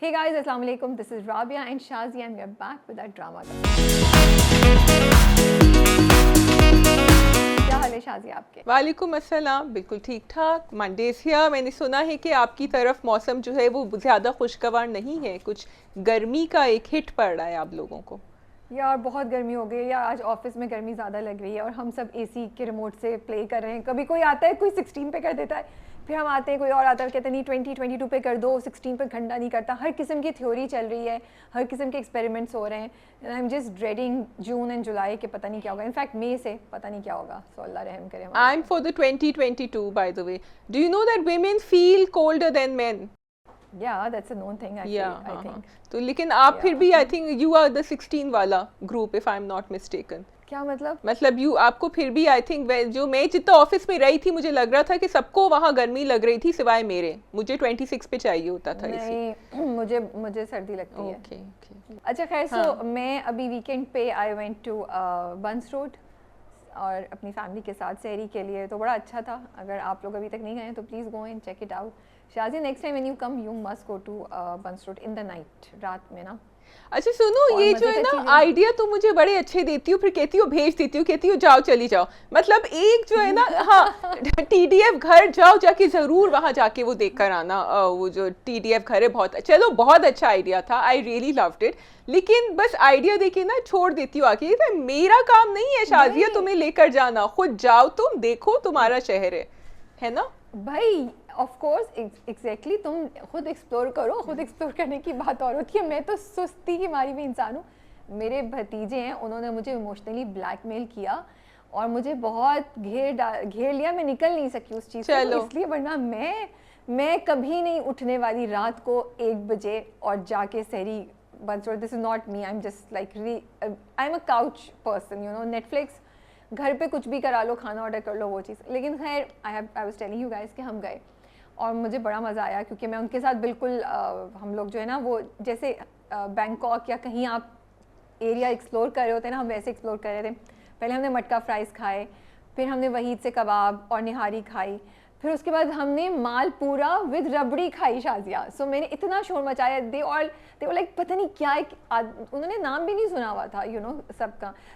Hey guys, Assalamu alaikum. This is Rabia and Shazia and we are back with our drama. क्या हाल है शाज़िया आपके? वालेकुम अस्सलाम, बिल्कुल ठीक ठाक। Mondays here. मैंने सुना है कि आपकी तरफ मौसम जो है वो ज़्यादा खुशगवार नहीं है, कुछ गर्मी का एक हिट पड़ रहा है आप लोगों को। यार बहुत गर्मी हो गई है यार, आज ऑफिस में गर्मी ज़्यादा लग रही है और हम सब एसी के रिमोट से प्ले कर रहे हैं। कभी कोई आता है, कोई 16 पे कर देता है, फिर हम आते हैं, कोई और आता है कहते हैं नहीं 22 पे कर दो, 16 पे ठंडा नहीं करता। हर किस्म की थ्योरी चल रही है, हर किस्म के एक्सपेरिमेंट्स हो रहे हैं। And I am just dreading June and July के पता नहीं क्या होगा, इनफैक्ट मई से पता नहीं क्या होगा। सो अल्लाह रहम करे। I am for the 2022 by the way. Do you know that women feel colder than men? Yeah, that's a known thing I think. तो लेकिन आप फिर भी I think you are the 16 वाला group if I am not mistaken. क्या मतलब? मतलब you आपको फिर भी आई थिंक जो मैं जितना ऑफिस में रही थी मुझे लग रहा था कि सबको वहाँ गर्मी लग रही थी सिवाय मेरे। मुझे 26 पे चाहिए होता था। नहीं मुझे सर्दी लगती है। ओके। अच्छा खैर, सो मैं अभी वीकेंड पे I went to Burns Road और अपनी फैमिली के साथ सहरी के लिए, तो बड़ा अच्छा था। अगर आप लोग अभी तक नहीं गए हैं तो please go and check it out. Shazi, next time when you come you must go to Burns road in the night, रात में ना। अच्छा सुनो, ये जो है ना आइडिया तो मुझे बड़े अच्छे देती हूँ, फिर कहती हूँ भेज देती हूँ, कहती हूँ जाओ चली जाओ। मतलब एक जो है ना, हाँ TDF घर जाओ, जाके जरूर वहाँ जाके वो देख कर आना। वो जो TDF घर है बहुत, चलो बहुत अच्छा आइडिया था, आई रियली लव्ड इट। लेकिन बस आइडिया देके ना छोड़ देती हूँ आके। ये मेरा काम नहीं है शाज़िया तुम्हें लेकर जाना, खुद जाओ, तुम देखो, तुम्हारा शहर है ना भाई। ऑफ कोर्स एग्जैक्टली, तुम खुद एक्सप्लोर करो। खुद एक्सप्लोर करने की बात और होती है। मैं तो सुस्ती की मारी हुई इंसान हूँ। मेरे भतीजे हैं, उन्होंने मुझे इमोशनली ब्लैकमेल किया और मुझे बहुत घेर लिया। मैं निकल नहीं सकी उस चीज़ से, तो इसलिए वरना मैं कभी नहीं उठने वाली रात को 1 बजे और जाके सहरी Burns road. This is not me, I am just like I am a couch person, you know. Netflix, घर पे कुछ भी करा लो, खाना ऑर्डर कर लो, वो चीज़। लेकिन खैर I was telling you guys कि हम गए और मुझे बड़ा मज़ा आया, क्योंकि मैं उनके साथ बिल्कुल हम लोग जो है ना, वो जैसे बैंकॉक या कहीं आप एरिया एक्सप्लोर कर रहे होते हैं ना, हम वैसे एक्सप्लोर कर रहे थे। पहले हमने मटका फ्राइज़ खाए, फिर हमने वहीद से कबाब और निहारी खाई, फिर उसके बाद हमने मालपूरा विद रबड़ी खाई शाज़िया। सो मैंने इतना शोर मचाया, दे वो लाइक पता नहीं क्या उन्होंने नाम भी नहीं सुना हुआ था, यू नो,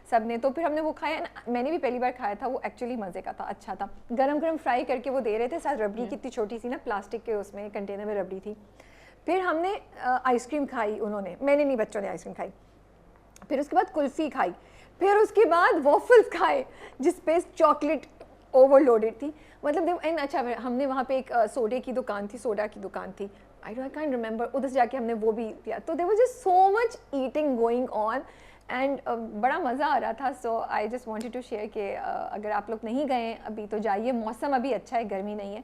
सबने। तो फिर हमने वो खाया, मैंने भी पहली बार खाया था, वो एक्चुअली मज़े का था, अच्छा था। गरम गरम फ्राई करके वो दे रहे थे, साथ रबड़ी कितनी छोटी सी ना, प्लास्टिक के उसमें कंटेनर में रबड़ी थी। फिर हमने आइसक्रीम खाई, मैंने नहीं, बच्चों ने आइसक्रीम खाई। फिर उसके बाद कुल्फ़ी खाई, फिर उसके बाद वॉफल्स खाए जिस पे चॉकलेट ओवरलोडेड थी। मतलब एंड अच्छा, हमने वहाँ पे एक सोडा की दुकान थी, आई कैंट रिमेंबर, उधर से जाके हमने वो भी दिया। तो there was just so much eating going on and बड़ा मज़ा आ रहा था। So I just wanted to share कि अगर आप लोग नहीं गए अभी तो जाइए, मौसम अभी अच्छा है, गर्मी नहीं है।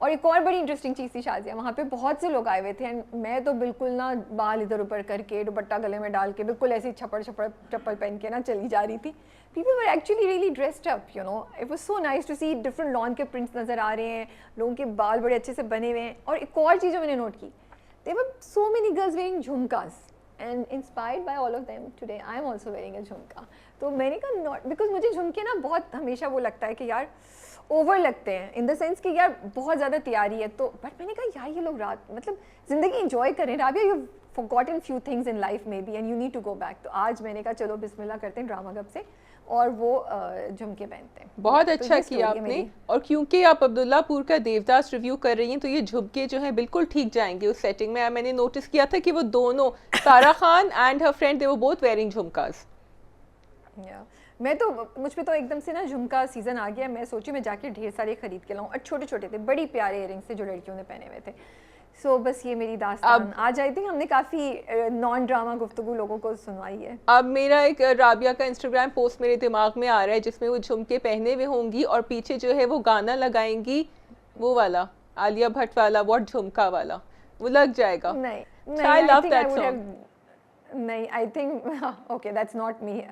और एक और बड़ी इंटरेस्टिंग चीज़ थी शाज़िया, वहाँ पे बहुत से लोग आए हुए थे एंड मैं तो बिल्कुल ना बाल इधर ऊपर करके, दुपट्टा गले में डाल के, बिल्कुल ऐसी छपड़ चप्पल पहन के ना चली जा रही थी। People were actually really dressed up, you know. It was so nice to see different lawn के prints नज़र आ रहे हैं, लोगों के बाल बड़े अच्छे से बने हुए हैं। और एक और चीज़ जो मैंने नोट की, there were so many girls wearing झुमकास and inspired by all of them today I am also wearing a झुमका। तो मैंने कहा नॉट, बिकॉज मुझे झुमके ना बहुत हमेशा वो लगता है कि यार ओवर लगते हैं, इन द सेंस कि यार बहुत ज़्यादा तैयारी है। तो बट मैंने कहा यार ये लोग रात मतलब ज़िंदगी इंजॉय करें। Rabia, you forgotten few things in life maybe and you need to go back। तो आज मैंने कहा चलो बिस्मिल्लाह करते हैं ड्रामा गप से और वो झुमके पहनते हैं। बहुत अच्छा किया आपने। और क्योंकि आप अब्दुल्लापुर का देवदास रिव्यू कर रही हैं तो ये झुमके जो हैं बिल्कुल ठीक जाएंगे उस सेटिंग में। मैंने नोटिस किया था कि वो दोनों, Sara Khan and her friend, they were both wearing झुमकास। मैं तो, मुझ पे तो एकदम से ना झुमका सीजन आ गया। मैं सोची मैं जाके ढेर सारे खरीद के लाऊं, और छोटे छोटे थे, बड़ी प्यारे इयरिंग्स थे जो लड़कियों ने पहने हुए थे। सो बस ये मेरी दास्तान आज आई थिंक हमने काफ़ी नॉन ड्रामा गुफ्तगू लोगों को सुनवाई है। अब मेरा एक राबिया का इंस्टाग्राम पोस्ट मेरे दिमाग में आ रहा है जिसमें वो झुमके पहने हुए होंगी और पीछे जो है वो गाना लगाएंगी, वो वाला आलिया भट्ट वाला, व्हाट झुमका वाला, वो लग जाएगा। नहीं आई लव दैट सॉन्ग। नहीं, I think okay that's not me.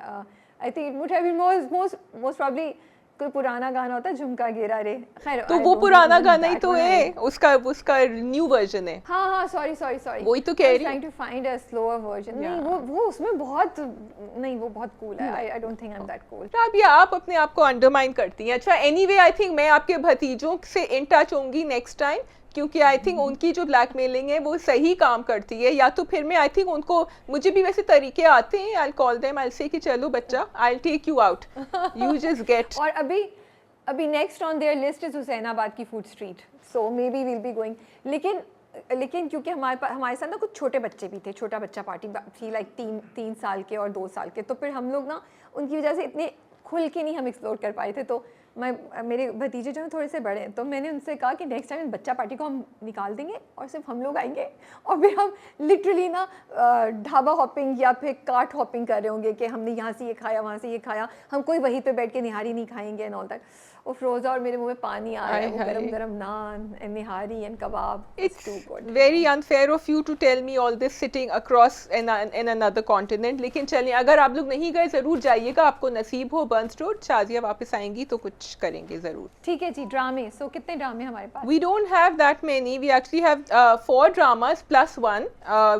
I think it would have been most probably कोई पुराना गाना होता है, झुमका गिरा रे। खैर, तो वो पुराना गाना ही तो है, उसका न्यू वर्जन है। हाँ सॉरी वही तो कह रही हूं, trying to find a slower version. नहीं, वो उसमें बहुत, नहीं वो बहुत कूल है। I don't think I am that cool. Rabia, आप अपने आप को अंडरमाइन करती हैं। अच्छा एनीवे, आई थिंक मैं आपके भतीजों से इन टच होंगी नेक्स्ट टाइम, क्योंकि आई थिंक उनकी जो ब्लैकमेलिंग है वो सही काम करती है, या तो फिर मैं आई थिंक उनको, मुझे भी वैसे तरीके आते हैं, आई कॉल देम, आई से कि चलो बच्चा, I take you out, you just get. और अभी next on their list is Hussainabad की food street, so maybe will be going. लेकिन क्योंकि हमारे साथ ना कुछ छोटे बच्चे भी थे, छोटा बच्चा पार्टी थी लाइक 3 साल के और 2 साल के, तो फिर हम लोग ना उनकी वजह से इतने खुल के नहीं हम एक्सप्लोर कर पाए थे। तो मेरे भतीजे जो हैं थोड़े से बड़े हैं, तो मैंने उनसे कहा कि नेक्स्ट टाइम बच्चा पार्टी को हम निकाल देंगे और सिर्फ हम लोग आएंगे, और फिर हम लिटरली ना ढाबा हॉपिंग या फिर कार्ट हॉपिंग कर रहे होंगे कि हमने यहाँ से ये खाया, वहाँ से ये खाया, हम कोई वहीं पे बैठ के निहारी नहीं खाएंगे एंड ऑल दैट। और रोज़ा और मेरे मुंह में पानी आ रहा है, वो गरम गरम naan and nihari and kebab. It's very unfair of you to tell me all this sitting across in another continent. लेकिन चलिए, अगर आप लोग नहीं गए ज़रूर जाइएगा, आपको नसीब हो बर्न्स रोड, शाजिया वापस आएंगी तो कुछ करेंगे ज़रूर। ठीक है जी। ड्रामे, सो कितने ड्रामे हमारे पास? We don't have that many. We actually have 4 dramas plus 1.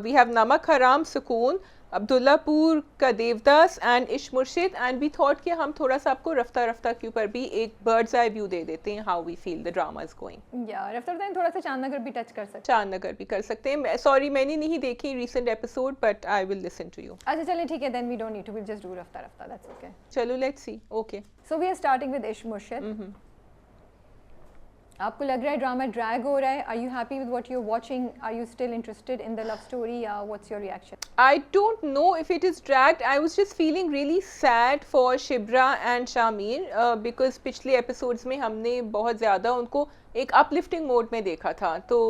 We have नमक हराम, सुकून, अब्दुल्लापुर का देवदास एंड इश्क मुर्शिद, एंड वी थॉट कि हम थोड़ा सा आपको रफ्ता रफ्ता के ऊपर भी एक बर्ड्स आई व्यू दे देते हैं, how we feel the drama is going. या रफ्ता थोड़ा सा चांदनगर भी टच कर सकते हैं। चांदनगर भी कर सकते हैं। सॉरी मैंने नहीं देखी recent episode, but I will listen to you. अच्छा चलिए ठीक है, then we don't need to, will just do Rafta Rafta, that's okay. चलो let's see. Okay, so we are starting with Ishq Murshid. आपको लग रहा है ड्रामा ड्रैग हो रहा है? Are you happy with what you are watching? Are you still interested in the love story, या what's your reaction? I don't know if it is dragged. I was just feeling really sad for Shibra and Shamir because पिछले episodes में हमने बहुत ज़्यादा उनको एक uplifting mode में देखा था, तो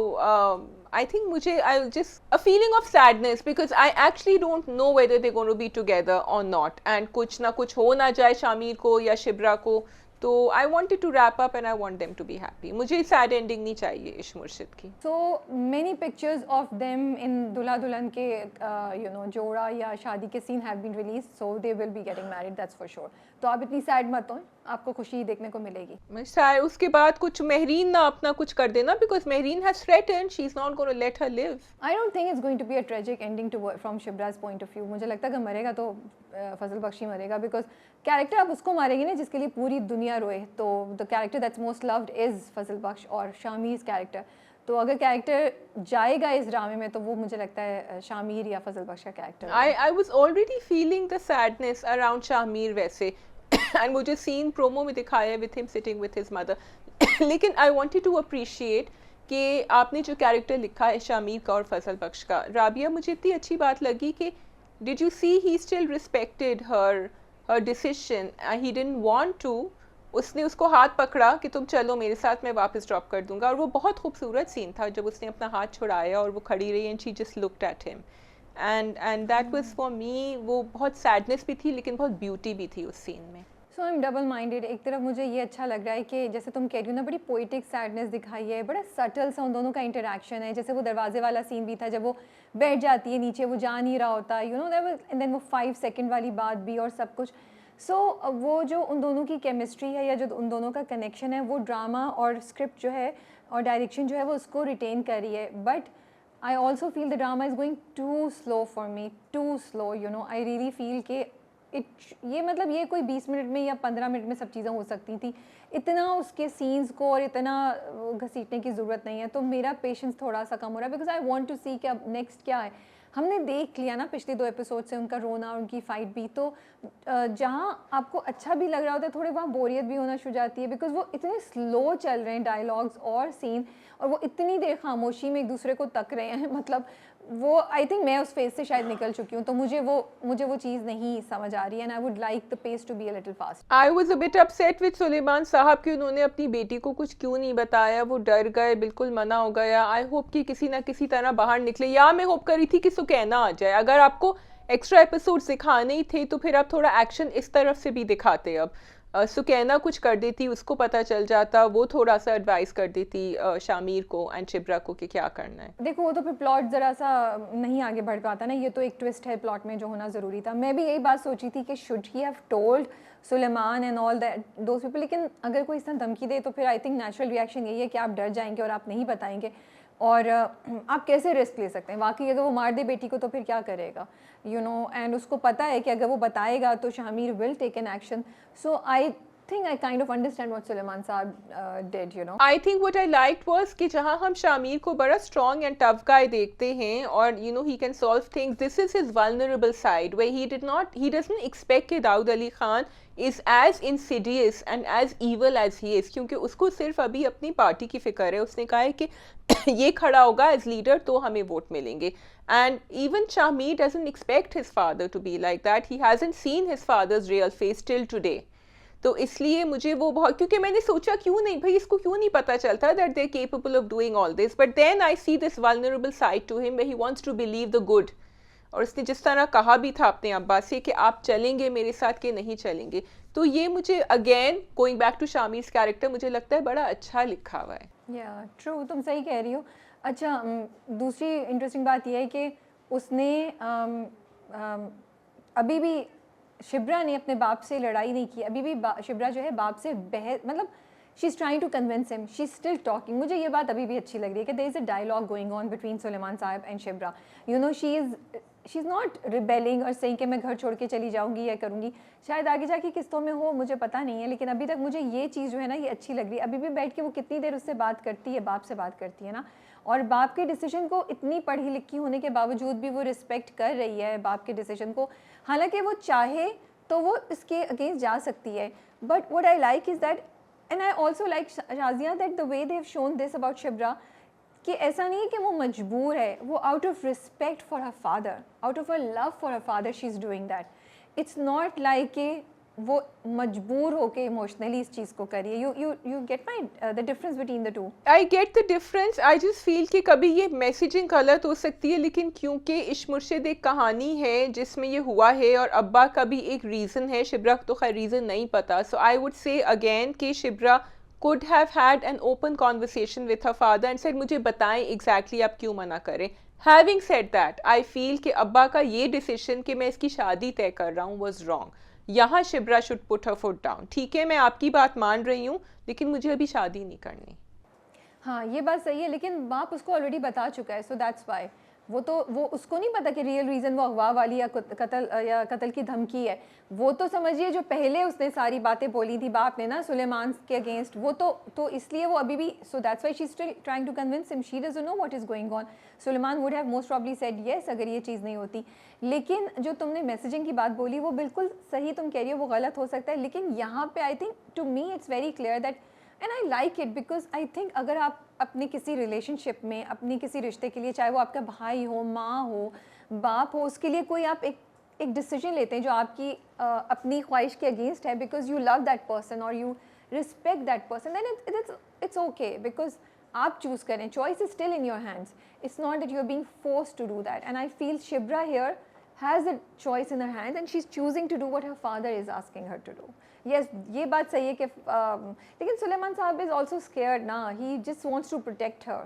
I think मुझे I just a feeling of sadness because I actually don't know whether they're going to be together or not, and कुछ ना कुछ हो ना जाए शामिर को या शिब्रा को, तो I wanted to wrap up and I want them to be happy. मुझे सैड एंडिंग नहीं चाहिए इश्क मुर्शिद की। So many pictures of them in दुल्हा दुल्हन के यू नो जोड़ा या शादी के scene have been release, so they will be getting married, that's for sure. तो आप इतनी सैड मत हो, आपको खुशी देखने को मिलेगी। मैं शायद उसके बाद कुछ महरीन ना अपना कुछ कर देना, because Mahreen has threatened she is not going to let her live. I don't think it's going to be a tragic ending to from Shibra's point of view. मुझे लगता है कि मरेगा तो फजल बख्शी मरेगा, बिकॉज कैरेक्टर आप उसको मारेंगे ना जिसके लिए पूरी दुनिया रोए, तो the character that's most loved is Fazal Bakhsh और शामीर कैरेक्टर। तो अगर कैरेक्टर जाएगा इस ड्रामे में तो वो मुझे लगता है शामीर या फजल बख्श का character. I was already feeling the sadness around Shamir वैसे एंड मुझे सीन प्रोमो में दिखाया with him sitting with his mother लेकिन आई वांटेड टू अप्रिशिएट कि आपने जो कैरेक्टर लिखा है शामीर का और फजल बख्श का, राबिया, मुझे इतनी अच्छी बात लगी कि did you see he still respected her decision, he didn't want to, उसने उसको हाथ पकड़ा कि तुम चलो मेरे साथ, मैं वापस ड्रॉप कर दूंगा, और वो बहुत खूबसूरत सीन था जब उसने अपना हाथ छुड़ाया और वो खड़ी रही and she just looked at him and that was for me, वो बहुत सैडनेस भी थी लेकिन बहुत ब्यूटी भी थी उस सीन में। सो आई एम डबल माइंडेड। एक तरफ मुझे ये अच्छा लग रहा है कि जैसे तुम कह रही हो ना, बड़ी पोइटिक सैडनेस दिखाई है, बड़ा सटल सा उन दोनों का इंटरेक्शन है। जैसे वो दरवाजे वाला सीन भी था जब वो बैठ जाती है नीचे, वो जा नहीं रहा होता, यू नो, एंड देन वो 5 सेकेंड वाली बात भी और सब कुछ। सो वो जो उन दोनों की केमिस्ट्री है या जो उन दोनों का कनेक्शन है, वो ड्रामा और स्क्रिप्ट जो है और डायरेक्शन जो है वो उसको रिटेन कर रही है। But I also feel the drama is going too slow for me, too slow, you know. I really feel कि ये मतलब ये कोई 20 मिनट में या 15 मिनट में सब चीज़ें हो सकती थी, इतना उसके सीन्स को और इतना घसीटने की ज़रूरत नहीं है। तो मेरा पेशेंस थोड़ा सा कम हो रहा है बिकॉज आई वांट टू सी कि अब नेक्स्ट क्या है। हमने देख लिया ना पिछले 2 एपिसोड से उनका रोना और उनकी फ़ाइट भी, तो जहाँ आपको अच्छा भी लग रहा होता है थोड़ी वहाँ बोरियत भी होना शुरू जाती है बिकॉज वो इतने स्लो चल रहे हैं डायलॉग्स और सीन, और वो इतनी देर खामोशी में एक दूसरे को तक रहे हैं। मतलब वो आई थिंक मैं उस फेज से शायद निकल चुकी हूँ, तो मुझे वो चीज़ नहीं समझ आ रही है and I would like the pace to be a little fast. I was a bit upset with Suleman साहब कि उन्होंने अपनी बेटी को कुछ क्यों नहीं बताया, वो डर गए, बिल्कुल मना हो गया। आई होप कि किसी ना किसी तरह बाहर निकले, या मैं होप करी थी कि सुकैना आ जाए। अगर आपको एक्स्ट्रा एपिसोड दिखाने ही थे तो फिर आप थोड़ा एक्शन इस तरफ से भी दिखाते। अब सुकैना कुछ कर देती, उसको पता चल जाता, वो थोड़ा सा एडवाइस कर देती शामीर को एंड शिब्रा को कि क्या करना है। देखो वो तो फिर प्लॉट ज़रा सा नहीं आगे बढ़ पाता ना, ये तो एक ट्विस्ट है प्लॉट में जो होना ज़रूरी था। मैं भी यही बात सोची थी कि should he have told Suleman and all that those people, लेकिन अगर कोई इस तरह धमकी दे तो फिर आई थिंक नेचुरल रिएक्शन यही है कि आप डर जाएंगे और आप नहीं बताएंगे, और आप कैसे रिस्क ले सकते हैं। वाकई अगर वो मार दे बेटी को तो फिर क्या करेगा, यू नो, एंड उसको पता है कि अगर वो बताएगा तो Shamir will take an action. So I think I kind of understand what Sulaiman Saab did, you know. I think what I liked was कि जहाँ हम शामिर को बड़ा strong and tough guy देखते हैं और you know he can solve things, this is his vulnerable side where he doesn't expect कि Dawood Ali Khan is as insidious and as evil as he is, क्योंकि उसको सिर्फ अभी अपनी पार्टी की फिक्र है. उसने कहा है कि ये खड़ा होगा as leader तो हमें वोट मिलेंगे. And even Shahmeer doesn't expect his father to be like that. He hasn't seen his father's real face till today. तो इसलिए मुझे वो बहुत, क्योंकि मैंने सोचा क्यों नहीं भाई, इसको क्यों नहीं पता चलता that they are capable of doing all this, but then I see this vulnerable side to him where he wants to believe the good. और उसने जिस तरह कहा भी था अपने अब्बा से कि आप चलेंगे मेरे साथ कि नहीं चलेंगे, तो ये मुझे again going back to Shamir's character मुझे लगता है बड़ा अच्छा लिखा हुआ है. या ट्रू, तुम सही कह रही हो. अच्छा, दूसरी इंटरेस्टिंग बात यह है कि उसने अभी भी शिब्रा ने अपने बाप से लड़ाई नहीं की. अभी भी शिब्रा जो है बाप से मतलब she is trying to convince him, she is still talking. मुझे ये बात अभी भी अच्छी लग रही है कि there is a dialogue going on between Suleman sahab and Shibra. You know she is not rebelling और सेइंग कि मैं घर छोड़ के चली जाऊंगी या करूंगी. शायद आगे जाके किस्तों में हो, मुझे पता नहीं है, लेकिन अभी तक मुझे ये चीज़ जो है ना ये अच्छी लग रही है. अभी भी बैठ के वो कितनी देर उससे बात करती है, बाप से बात करती है ना, और बाप के डिसीजन को इतनी पढ़ी लिखी होने के बावजूद भी वो रिस्पेक्ट कर रही है बाप के डिसीजन को. हालांकि वो चाहे तो वो इसके अगेंस्ट जा सकती है. But what I like is that, and I also like Shazia, that the way they have shown this about Shibra, कि ऐसा नहीं है कि वो मजबूर है, वो out of respect for her father, out of a love for her father she is doing that. It's not like कि वो मजबूर होके इमोशनली इस चीज़ को करिए. You get my the difference between the two. I get the difference. I just feel कि कभी ये मैसेजिंग गलत हो सकती है, लेकिन क्योंकि इश्क मुर्शिद एक कहानी है जिसमें ये हुआ है और अब्बा का भी एक रीज़न है, शिब्रा को तो खैर रीज़न नहीं पता. सो आई वुड से अगेन कि Shibra could have had an open conversation with her father and said मुझे बताएं exactly आप क्यों मना करें. Having said that, I feel कि अब्बा का ये decision कि मैं इसकी शादी तय कर रहा हूँ was wrong. यहाँ Shibra should put her foot down. ठीक है, मैं आपकी बात मान रही हूँ, लेकिन मुझे अभी शादी नहीं करनी. हाँ, ये बात सही है, लेकिन बाप उसको ऑलरेडी बता चुका है, सो दैट्स वाई. वो उसको नहीं पता कि रियल रीज़न वो अगवा वाली या कत्ल की धमकी है. वो तो समझिए जो पहले उसने सारी बातें बोली थी बाप ने ना सुलेमान के अगेंस्ट, वो तो इसलिए वो अभी भी, so that's why she is still trying to convince him. She doesn't know what is going on. Suleman would have most probably said yes अगर ये चीज़ नहीं होती. लेकिन जो तुमने मैसेजिंग की बात बोली वो बिल्कुल सही तुम कह रही हो, वो गलत हो सकता है, लेकिन यहाँ पे I think to me it's very clear that, and I like it, because I think अगर आप अपने किसी रिलेशनशिप में, अपनी किसी रिश्ते के लिए, चाहे वो आपका भाई हो, माँ हो, बाप हो, उसके लिए कोई आप एक डिसीजन लेते हैं जो आपकी अपनी ख्वाहिश के अगेंस्ट है, because you love that person और you respect that person, then it's okay, because आप चूज़ करें. Choice is still in your hands. It's not that you are being forced to do that. And I feel Shibra here has a choice in her hands and she's choosing to do what her father is asking her to do. Yes, ये बात सही है कि लेकिन सुलेमान साहब is also scared ना, he just wants to protect her.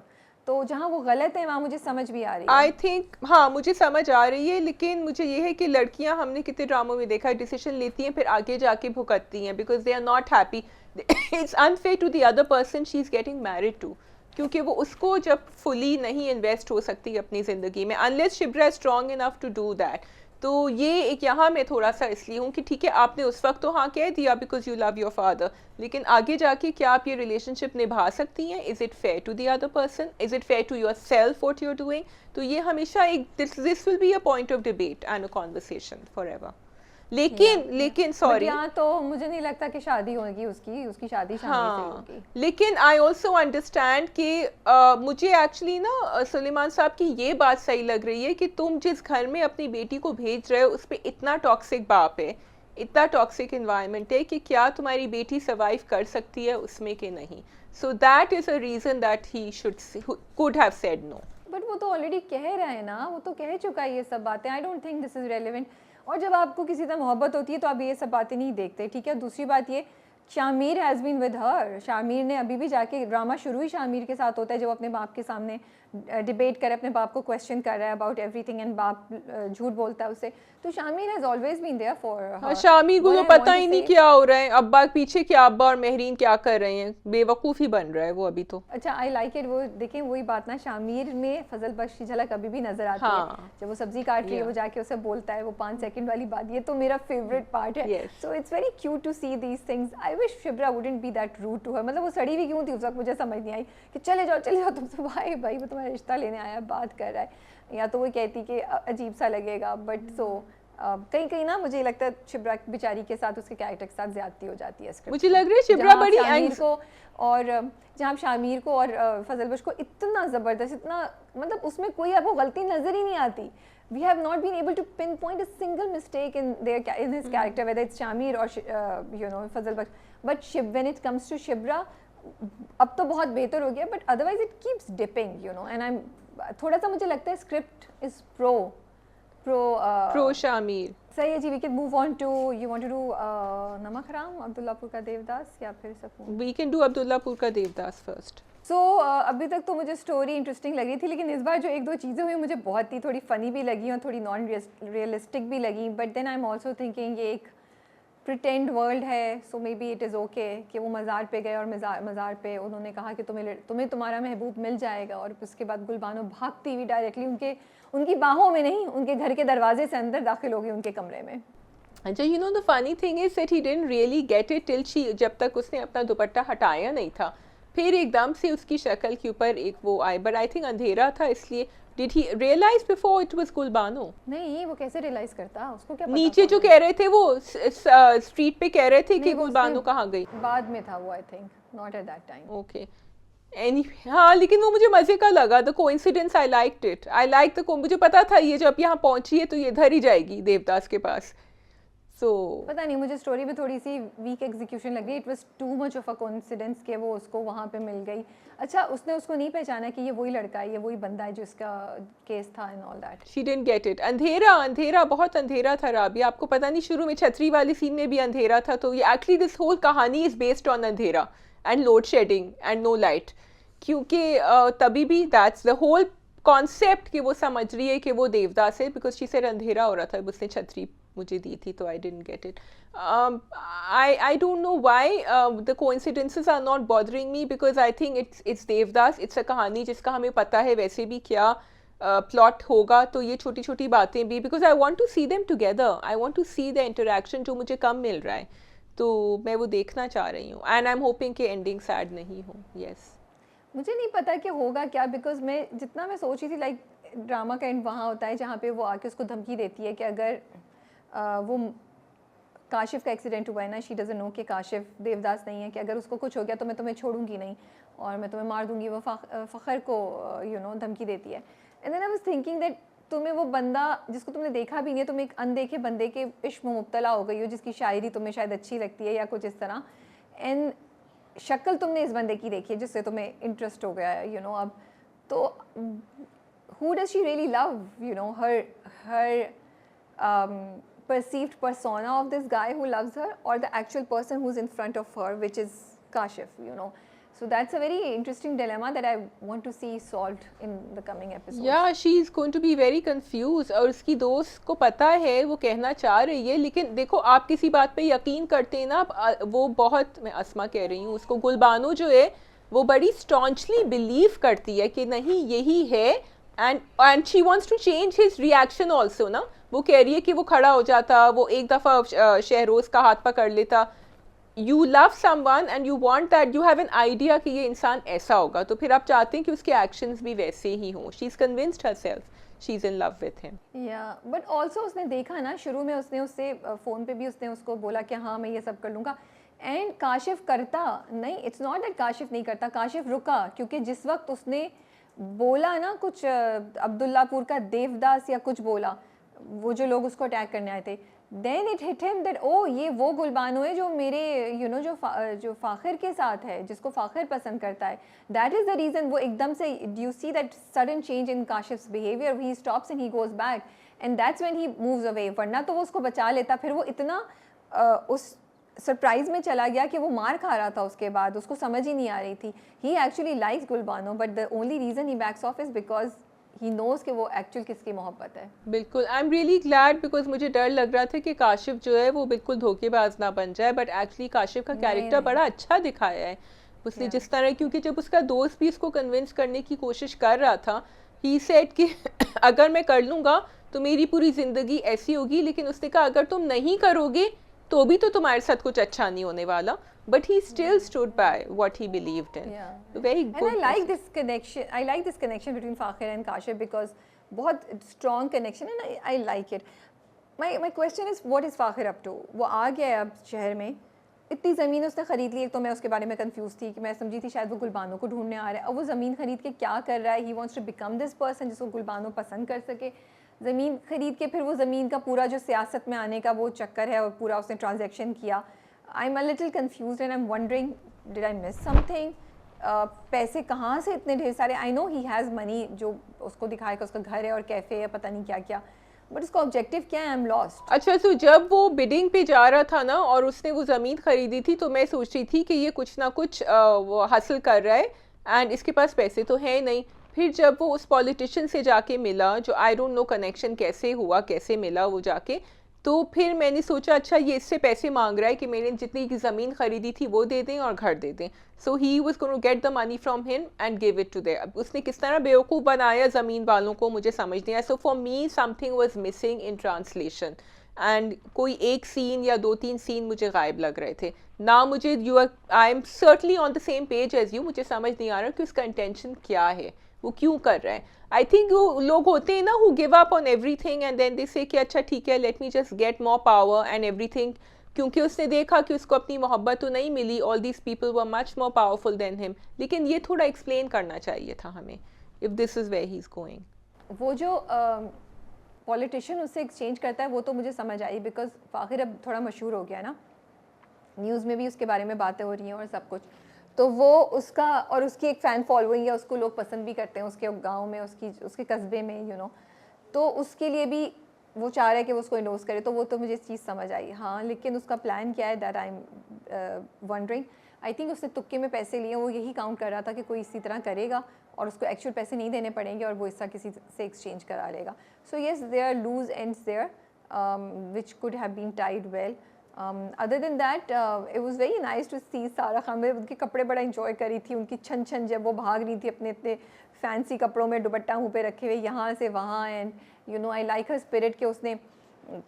तो जहाँ वो गलत है वहाँ मुझे समझ भी आ रही है. आई थिंक हाँ मुझे समझ आ रही है, लेकिन मुझे ये है कि लड़कियाँ हमने कितने ड्रामों में देखा है डिसीजन लेती हैं फिर आगे जाके भुगतती हैं because they are not happy. It's unfair to the other person she is getting married to, क्योंकि वो उसको जब फुली नहीं इन्वेस्ट हो सकती अपनी ज़िंदगी में unless Shibra is strong enough to do that. तो ये एक यहाँ मैं थोड़ा सा इसलिए हूँ कि ठीक है आपने उस वक्त तो हाँ कह दिया because you love your father, लेकिन आगे जाके क्या आप ये रिलेशनशिप निभा सकती हैं? Is it fair to the other person? Is it fair to yourself what you are doing? तो ये हमेशा एक this will be a point of debate and a conversation forever. लेकिन सॉरी यहाँ तो मुझे नहीं लगता कि शादी होगी उसकी शादी शादी से होगी. लेकिन आई ऑल्सो अंडरस्टैंड कि मुझे एक्चुअली ना सुलेमान साहब की ये बात सही लग रही है कि तुम जिस घर में अपनी बेटी को भेज रहे हो उस पर इतना टॉक्सिक बाप है, इतना टॉक्सिक इन्वायरमेंट है कि क्या तुम्हारी बेटी सर्वाइव कर सकती है उसमें कि नहीं. So that is a reason that he could have said no. But वो तो ऑलरेडी कह रहा है ना, वो तो कह चुका है ये सब बातें. आई don't think this is relevant. और जब आपको किसी तरह मोहब्बत होती है तो आप ये सब बातें नहीं देखते, ठीक है. दूसरी बात ये, Shamir has been with her. Shamir ने अभी भी जाके ड्रामा शुरू ही शामिर के साथ होता है जब अपने बाप के सामने डिबेट कर अपने बाप को क्वेश्चन कर रहा है अबाउट एवरीथिंग एंड बाप झूठ बोलता है उससे। तो Shamir has always been there for her. Shamir को तो पता ही नहीं क्या हो रहा है, अब्बा पीछे क्या, अब्बा और महरीन क्या कर रहे हैं, बेवकूफ़ ही बन रहा है वो अभी तो। अच्छा, आई लाइक इट। वो देखें वही बात ना, शामिर में फजल बख्श की झलक अभी भी नजर आती है जब वो सब्जी काट रही है, वो जाके उसे बोलता है वो 5 सेकंड वाली बात, ये तो मेरा फेवरेट पार्ट है। So it's very cute to see these things. I wish Shibra wouldn't be that rude to her. मतलब वो सड़ी भी क्यों थी उस वक्त, मुझे समझ नहीं आई कि चले जाओ तुमसे, भाई वो तुम्हारा रिश्ता लेने आया, बात कर रहा है, या तो वो कहती कि अजीब सा लगेगा। बट सो कहीं ना मुझे लगता है शिब्रा बेचारी के साथ, उसके कैरेक्टर के साथ ज्यादती हो जाती है स्क्रिप्ट। मुझे लग रहा है शिब्रा बड़ी शामिर को और जहाँ शामिर को और फजल बख्श को इतना ज़बरदस्त, इतना मतलब उसमें कोई आपको गलती नज़र ही नहीं आती। We have not been able to pinpoint a single mistake in his character, whether it's Shamir or Fazal Baksh. But when it comes to Shibra, अब तो बहुत बेहतर हो गया, but otherwise it keeps dipping, and I'm थोड़ा सा मुझे लगता है script is pro शामिर। सही है जी। We can move on to, you want to do नमक हराम, अब्दुल्लापुर का देवदास या फिर सकून? We can do अब्दुल्लापुर का देवदास first. अभी तक तो मुझे स्टोरी इंटरेस्टिंग लगी थी, लेकिन इस बार जो 1-2 चीज़ें हुई मुझे बहुत ही थोड़ी फ़नी भी लगी और थोड़ी नॉन रियलिस्टिक भी लगी। But then I am also thinking ये एक प्रिटेंड वर्ल्ड है, so maybe it is okay कि वो मज़ार पे गए और मज़ार पे उन्होंने कहा कि तुम्हें तुम्हारा महबूब मिल जाएगा, और उसके बाद गुलबानो भागती हुई डायरेक्टली उनकी बाहों में नहीं, उनके घर के दरवाजे से अंदर दाखिल हो गई उनके कमरे में। अच्छा, the funny thing is that he didn't really get it till she, जब तक उसने अपना दुपट्टा हटाया नहीं था, फिर एकदम से उसकी शक्ल के ऊपर एक वो आए। बट आई थिंक अंधेरा था, इसलिए did he realise before it was Gulbano? नहीं, वो कैसे रियलाइज करता, उसको क्या पता? नीचे जो कह रहे थे वो स्ट्रीट पे कह रहे थे कि गुलबानो कहाँ गई, बाद में था वो, I think not at that time. Okay हाँ, लेकिन वो मुझे मजे का लगा, the coincidence, I liked it, I like the, मुझे पता था ये जब यहाँ पहुंची है तो ये इधर ही जाएगी देवदास के पास। पता नहीं, मुझे स्टोरी में थोड़ी सी वीक एग्जीक्यूशन लग रही। It was too much of a coincidence कि वो उसको वहाँ पे मिल गई। अच्छा, उसने उसको नहीं पहचाना कि ये वही लड़का है, ये वही बंदा है जिसका केस था and all that. She didn't get it. अंधेरा बहुत अंधेरा था राबिया, आपको पता नहीं शुरू में छतरी वाली सीन में भी अंधेरा था, तो ये एक्चुअली दिस होल कहानी इज बेस्ड ऑन अंधेरा and load shedding and no light, क्योंकि तभी भी दैट्स द होल कॉन्सेप्ट कि वो समझ रही है कि वो देवदास है, बिकॉज शी सेड अंधेरा हो रहा था, उसने छतरी मुझे दी थी, तो I didn't get it. I don't know why the coincidences are not bothering me, because I think it's Devdas, it's a कहानी जिसका हमें पता है वैसे भी क्या प्लॉट होगा, तो ये छोटी छोटी बातें भी, because I want to see them together, I want to see the interaction जो मुझे कम मिल रहा है, तो मैं वो देखना चाह रही हूँ। एंड आई एम होपिंग कि एंडिंग सैड नहीं हो। यस, मुझे नहीं पता कि होगा क्या, बिकॉज जितना मैं सोच रही थी, लाइक ड्रामा का एंड वहाँ होता है जहाँ पे वो आके उसको धमकी देती है कि अगर वो काशिफ का एक्सीडेंट हुआ है ना, शी डजंट नो कि काशिफ देवदास नहीं है, कि अगर उसको कुछ हो गया तो मैं तुम्हें छोड़ूंगी नहीं और मैं तुम्हें मार दूंगी, वो फ़खर को धमकी देती है। And then I was thinking that तुम्हें वो बंदा जिसको तुमने देखा भी नहीं है, तुम एक अनदेखे बंदे के इश्क में मुब्तला हो गई हो, जिसकी शायरी तुम्हें शायद अच्छी लगती है या कुछ इस तरह, एंड शक्ल तुमने इस बंदे की देखी है जिससे तुम्हें इंटरेस्ट हो गया है, अब तो who does she really love, her perceived persona of this guy who loves her, or the actual person who's in front of her, which is Kashif, So that's a very interesting dilemma that I want to see solved in the coming episodes. Yeah, she is going to be very confused, और उसकी दोस्त को पता है वो कहना चाह रही है, लेकिन देखो आप किसी बात पे यकीन करते हैं ना, वो बहुत, मैं अस्मा कह रही हूँ, उसको गुलबानो जो है वो बड़ी स्टॉन्चली बिलीव करती है कि नहीं यही है, and she wants to change his reaction also ना, वो कह रही है कि वो खड़ा हो जाता, वो एक दफ़ा शहरोज का हाथ पकड़ लेता। You love someone and you want that, you have an idea कि ये इंसान ऐसा होगा, तो फिर आप चाहते हैं कि उसके actions भी वैसे ही हों। She's convinced herself she's in love with him. Yeah, but also उसने देखा ना, शुरू में उसने उससे फ़ोन पे भी उसने उसको बोला कि हाँ मैं ये सब कर लूँगा, एंड काशिफ करता नहीं, इट्स नॉट दैट काशिफ नहीं करता, काशिफ रुका, क्योंकि जिस वक्त उसने बोला ना कुछ अब्दुल्लापुर का देवदास या कुछ बोला, वो जो लोग उसको अटैक करने आए थे, then it hit him that ओ ये वो गुलबानो है जो मेरे जो फ़ाखिर के साथ है, जिसको फ़ाखिर पसंद करता है, दैट इज़ द रीज़न। वो एकदम से you see that sudden change in Kashif's behaviour, he stops and he goes back, and that's when he moves away, वरना तो वो उसको बचा लेता। फिर वो इतना उस सरप्राइज में चला गया कि वो मार खा रहा था उसके बाद, उसको समझ ही नहीं आ रही थी. He actually likes Gulbano but the only reason he backs off is because he knows कि वो एक्चुअल किसकी मोहब्बत है. बिल्कुल, I am really glad because मुझे डर लग रहा था कि काशिफ जो है वो बिल्कुल धोखेबाज ना बन जाए, बट एक्चुअली काशिफ का कैरेक्टर बड़ा अच्छा दिखाया है उसने जिस तरह, क्योंकि जब उसका दोस्त भी उसको कन्विंस करने की कोशिश कर रहा था, ही सेड कि अगर मैं कर लूँगा तो मेरी पूरी ज़िंदगी ऐसी होगी, लेकिन उसने कहा अगर तुम नहीं करोगे तो भी तो तुम्हारे साथ कुछ अच्छा नहीं होने वाला, but he still stood by what he believed in. Very good. And I like this connection. I like this connection between Fakhir and Kashif because बहुत strong connection and I like it. My question is what is Fakhir up to? वो आ गया है अब शहर में, इतनी ज़मीन उसने ख़रीद ली. एक तो मैं उसके बारे में कंफ्यूज थी कि मैं समझी थी शायद वो गुलबानो को ढूंढने आ रहा है. अब वो ज़मीन ख़रीद के क्या कर रहा है? He wants to become this person जिसको गुलबानो पसंद कर सके. ज़मीन ख़रीद के फिर वो ज़मीन का पूरा जो सियासत में आने का वो चक्कर है और पूरा उसने ट्रांजेक्शन किया. आई am a little confuse and I am wondering did I miss something. पैसे कहाँ से इतने ढेर सारे? I know he has money जो उसको दिखाया कि उसका घर है और कैफ़े है, पता नहीं क्या क्या, बट उसका ऑब्जेक्टिव क्या है? I am lost. अच्छा, तो जब वो बिडिंग पे जा रहा था ना और उसने वो ज़मीन खरीदी थी तो मैं सोच रही थी कि ये कुछ ना कुछ वो हासिल कर रहा है एंड इसके पास पैसे तो है नहीं. फिर जब वो उस पॉलिटिशियन से जाके मिला, जो आई डोंट नो कनेक्शन कैसे हुआ, कैसे मिला वो जाके, तो फिर मैंने सोचा अच्छा ये इससे पैसे मांग रहा है कि मैंने जितनी की ज़मीन खरीदी थी वो दे दें और घर दे दें. So he was going to get the money from him and give it to them. अब उसने किस तरह बेवकूफ़ बनाया ज़मीन वालों को मुझे समझ नहीं आया. So for me something was missing in translation and कोई एक सीन या 2-3 सीन मुझे गायब लग रहे थे ना. मुझे I am certainly on the same page as you. मुझे समझ नहीं आ रहा कि उसका इंटेंशन क्या है, वो क्यों कर रहा है. आई थिंक वो लोग होते हैं ना who give up on everything and then they say कि अच्छा ठीक है let me just get more power and everything, क्योंकि उसने देखा कि उसको अपनी मोहब्बत तो नहीं मिली. All these people were much more powerful than him. लेकिन ये थोड़ा एक्सप्लेन करना चाहिए था हमें if this is where he is going. वो जो पॉलिटिशियन उससे एक्सचेंज करता है वो तो मुझे समझ आई बिकॉज फाखिर अब थोड़ा मशहूर हो गया ना, न्यूज़ में भी उसके बारे में बातें हो रही हैं और सब कुछ. तो वो उसका और उसकी एक फ़ैन फॉलोइंग है, उसको लोग पसंद भी करते हैं उसके गांव में, उसके कस्बे में, यू नो. तो उसके लिए भी वो चाह रहा है कि वो उसको इंडोर्स करे. तो वो तो मुझे चीज़ समझ आई. हाँ, लेकिन उसका प्लान क्या है that I am wondering. I think उसने तुक्के में पैसे लिए, वो यही काउंट कर रहा था कि कोई इसी तरह करेगा और उसको एक्चुअल पैसे नहीं देने पड़ेंगे और वो इसका किसी से एक्सचेंज करा लेगा. So yes there are loose ends there which could have been tied well. Other than that, it was very nice to see सारा खान. मैं उनके कपड़े बड़ा enjoy करी थी, उनकी छन छन जब वो भाग रही थी अपने इतने फैंसी कपड़ों में, दुपट्टा मुँह पे रखे हुए यहाँ से वहाँ. And you know I like her spirit कि उसने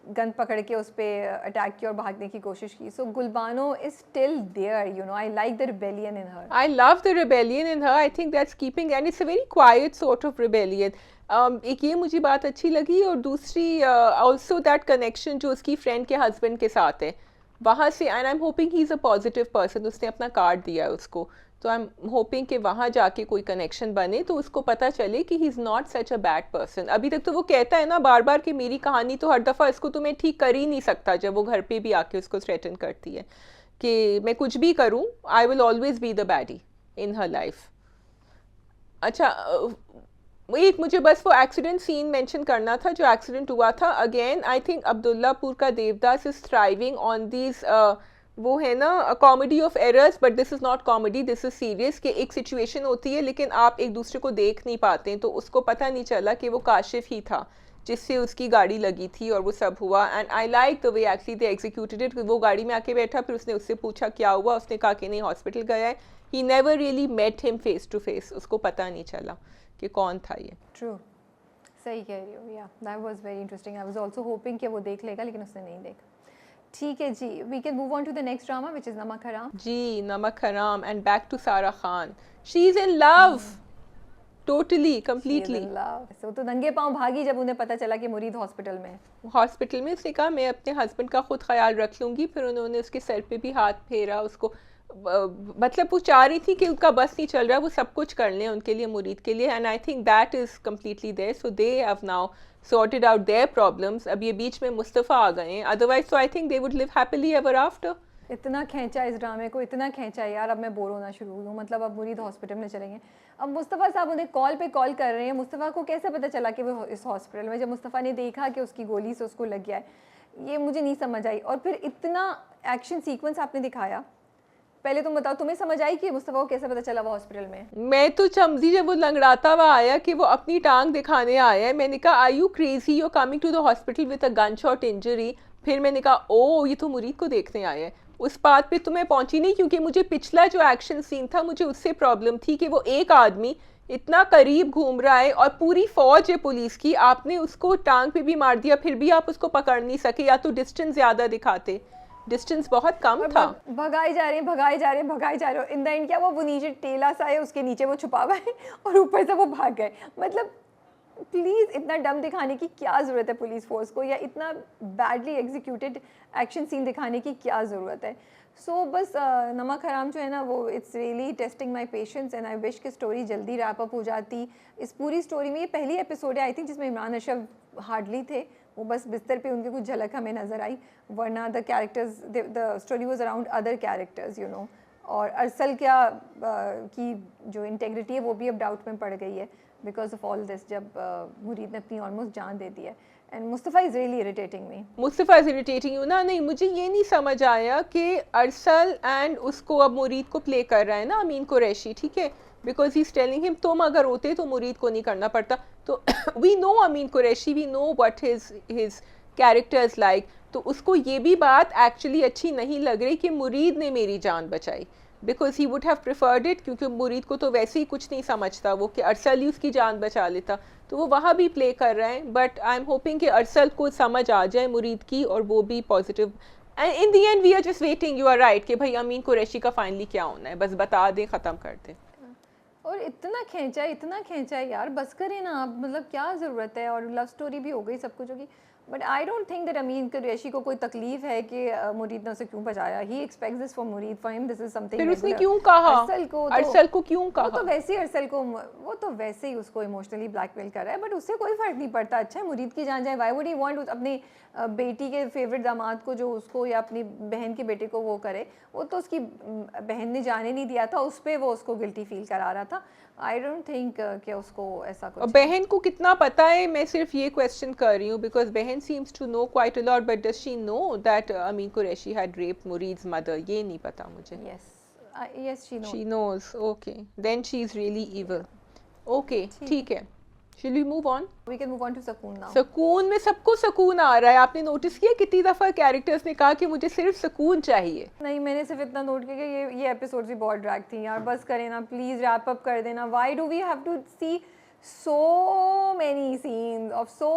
गन पकड़ के उस पर अटैक किया और भागने की कोशिश की. So Gulbano is still there, you know. I like the rebellion in her. I love the rebellion in her. I think that's keeping, and it's a very quiet sort of rebellion. एक ये मुझे बात अच्छी लगी और दूसरी also that connection जो उसकी फ्रेंड के हस्बैंड के साथ है वहाँ से. And I am hoping he is a positive person. उसने अपना कार्ड दिया है उसको, तो आई एम होपिंग कि वहाँ जाके कोई कनेक्शन बने तो उसको पता चले कि ही is not such a bad person. अभी तक तो वो कहता है ना बार बार कि मेरी कहानी तो हर दफ़ा इसको तो मैं ठीक कर ही नहीं सकता. जब वो घर पे भी आके उसको थ्रेटन करती है कि मैं कुछ भी करूँ I will always be the baddie in her life. अच्छा, एक मुझे बस वो एक्सीडेंट सीन मेंशन करना था जो एक्सीडेंट हुआ था. अगेन आई थिंक अब्दुल्लापुर का Devdas is thriving on this वो है ना comedy of errors, but this is not comedy, this is serious. कि एक सिचुएशन होती है लेकिन आप एक दूसरे को देख नहीं पाते, तो उसको पता नहीं चला कि वो काशिफ ही था जिससे उसकी गाड़ी लगी थी और वो सब हुआ. And I like the way actually they executed it. वो गाड़ी में आके बैठा, फिर उसने उससे पूछा क्या हुआ, उसने कहा कि नहीं हॉस्पिटल गया है. He never really met him face to face. उसको पता नहीं चला कि कौन था ये. ट्रू, सही कह रही हो. या that was very interesting. I was also hopping कि वो देख लेगा लेकिन उसने नहीं देखा. ठीक है जी, we can move on to the next drama which is Namak Haram. जी, Namak Haram. And back to Sara Khan. She is in love totally completely. So तो नंगे पांव भागी जब उन्हें पता चला कि मुरीद हॉस्पिटल में. हॉस्पिटल में उसने कहा मैं अपने हस्बैंड का खुद ख्याल रख लूँगी. फिर उन्होंने उसके सर पे भी हाथ फेरा. उसको मतलब वो चाह रही थी कि उनका बस नहीं चल रहा, वो सब कुछ कर लें उनके लिए, मुरीद के लिए. And I think that is completely there. So they have now sorted out their problems. अब ये बीच में मुस्तफ़ा आ गए हैं, अदरवाइज तो I think they would live happily ever after. इतना खींचा इस ड्रामे को, इतना खींचा यार. अब मैं बोर होना शुरू हूँ. मतलब अब मुरीद हॉस्पिटल में चलेंगे. अब मुस्तफ़ा साहब उन्हें कॉल पे कॉल कर रहे हैं. मुस्तफ़ा को कैसे पता चला कि वो इस हॉस्पिटल में, जब मुस्तफ़ा ने देखा कि उसकी गोली से उसको लग गया है. ये मुझे नहीं समझ आई। और फिर इतना एक्शन सीक्वेंस आपने दिखाया, पहले तुम बताओ तुम्हें समझ आई कि मुस्तफ़ा को कैसे पता चला वो हॉस्पिटल में? मैं तो चमजी जब वो लंगड़ाता हुआ आया कि वो अपनी टांग दिखाने आया है, मैंने कहा are you crazy, you coming to the hospital with a gun shot injury. फिर मैंने कहा ओ ये तो मुरीद को देखने आया है। उस बात पे तो मैं पहुंची नहीं, क्योंकि मुझे पिछला जो एक्शन सीन था मुझे उससे प्रॉब्लम थी कि वो एक आदमी इतना करीब घूम रहा है और पूरी फौज है पुलिस की, आपने उसको टांग पे भी मार दिया फिर भी आप उसको पकड़ नहीं सके, या तो डिस्टेंस ज़्यादा दिखाते, डिस्टेंस बहुत कम था। भगाए जा रहे हैं, भगाए जा रहे हैं, भगाए जा रहे हो, इन द एंड क्या वो नीचे टेला सा है, उसके नीचे वो छुपा हुआ है और ऊपर से वो भाग गए। मतलब प्लीज़ इतना डम दिखाने की क्या ज़रूरत है पुलिस फोर्स को, या इतना बैडली एग्जीक्यूटेड एक्शन सीन दिखाने की क्या ज़रूरत है? सो बस नमक हराम जो है ना वो it's really testing my patience, and I wish कि स्टोरी जल्दी रैप अप हो जाती। इस पूरी स्टोरी में ये पहली एपिसोड है आई थिंक जिसमें इमरान अशरफ हार्डली थे, वो बस बिस्तर पे उनके कुछ झलक हमें नज़र आई, वरना the characters the story was around other characters you know. और अरसल क्या की जो इंटेग्रिटी है वो भी अब डाउट में पड़ गई है बिकॉज ऑफ ऑल दिस, जब मुरीद ने अपनी ऑलमोस्ट जान दे दी है। And Mustafa is really irritating me. Mustafa is irritating you ना? नहीं, मुझे ये नहीं समझ आया कि अरसल एंड उसको अब मुरीद को प्ले कर रहा है ना अमीन कुरैशी, ठीक है, because he is telling him तुम अगर होते तो मुरीद को नहीं करना पड़ता। तो we know Amin Qureshi, we know what his character is like, तो उसको ये भी बात एक्चुअली अच्छी नहीं लग रही कि मुरीद ने मेरी जान बचाई, because he would have preferred it, क्योंकि मुरीद को तो वैसे ही कुछ नहीं समझता वो कि अरसल ही उसकी जान बचा लेता, तो वो वहाँ भी प्ले कर रहे हैं। बट आई एम होपिंग कि अरसल को समझ आ जाए मुरीद की और वो भी positive, and in the end we are just waiting, you are right, कि भाई अमीन कुरैशी का फाइनली क्या होना है, बस बता दें, ख़त्म कर दें। और इतना खींचा है यार, बस करें ना आप, मतलब क्या ज़रूरत है? और लव स्टोरी भी हो गई, सब कुछ होगी, but I don't think that Ameen Qureshi को कोई तकलीफ है कि मुरीद ने उसे क्यों बचाया। ही एक्सपेक्ट्स दिस फ्रॉम मुरीद, for him this is something. फिर उसने क्यों कहा अरसल को क्यों कहा? वो तो वैसे ही अरसल को, वो तो वैसे ही उसको इमोशनली ब्लैकमेल कर रहा है, बट उससे कोई फ़र्क नहीं पड़ता। अच्छा है मुरीद की जान जाए, व्हाई वुड ही वांट अपनी बेटी के फेवरेट दामाद को जो उसको, या अपनी बहन के बेटे को वो करे? वो तो उसकी बहन ने जाने नहीं दिया था, उस पर वो उसको गिल्टी फील करा रहा था। आई डोंट थिंक कि उसको ऐसा कुछ। और बहन को कितना पता है, मैं सिर्फ ये क्वेश्चन कर रही हूँ, बिकॉज बहन seems to know quite a lot, but does she know that Ameen Qureshi had raped Murid's mother? ये नहीं पता मुझे। yes she knows, okay, then she is really evil, okay, ठीक है। Shall we move on? We can move on to सकून now. सकून में सबको सकून आ रहा है, आपने नोटिस किया कितनी दफ़ा कैरेक्टर्स ने कहा कि मुझे सिर्फ सकून चाहिए? नहीं, मैंने सिर्फ इतना नोट किया कि ये एपिसोड्स भी बहुत ड्रैग थी यार, बस करें ना प्लीज़, रैप अप कर देना। Why do we have to see so many scenes of so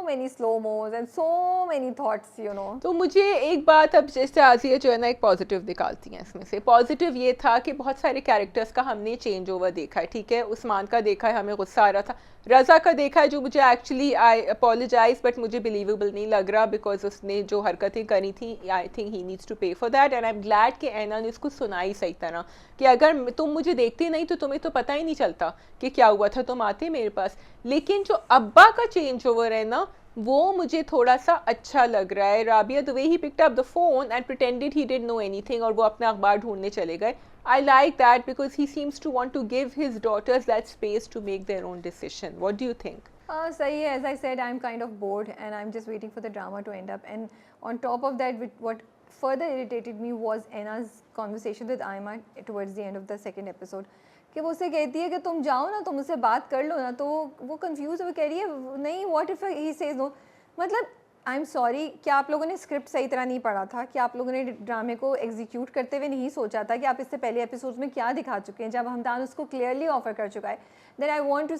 many slow-mos and so many thoughts, you know. तो मुझे एक बात अब जैसे आजिया जो है ना एक पॉजिटिव निकालती हैं इसमें से। पॉजिटिव ये था कि बहुत सारे कैरेक्टर्स का हमने चेंज ओवर देखा है, ठीक है। उस्मान का देखा है, हमें गुस्सा आ रहा था। रज़ा का देखा है, जो मुझे एक्चुअली आई अपोलोजाइज बट मुझे बिलीवेबल नहीं लग रहा, बिकॉज उसने जो हरकतें करी थी, I think he needs to pay for that, and I am glad कि ऐना ने उसको सुनाई सही तरह कि अगर तुम मुझे देखते नहीं तो तुम्हें तो पता ही नहीं चलता कि क्या हुआ था, तुम आते मेरे पास। लेकिन जो अब्बा का चेंज ओवर है ना, वो मुझे थोड़ा सा अच्छा लग रहा है। Rabia the way he picked up the phone and pretended he didn't know anything, और वो अपना अखबार ढूंढने चले गए। I like that because he seems to want to give his daughters that space to make their own decision. What do you think? Sahi hai. As I said, I'm kind of bored and I'm just waiting for the drama to end up. And on top of that, what further irritated me was Anna's conversation with Aima towards the end of the second episode. कि वो उसे कहती है कि तुम जाओ ना, तुम उससे बात कर लो ना, तो वो कंफ्यूज हो कह रही है नहीं, what if he says no. मतलब आई एम सॉरी, क्या आप लोगों ने स्क्रिप्ट सही तरह नहीं पढ़ा था? क्या आप लोगों ने ड्रामे को एग्जीक्यूट करते हुए नहीं सोचा था कि आप इससे पहले एपिसोड्स में क्या दिखा चुके हैं, जब हमदान उसको क्लियरली ऑफर कर चुका है that I want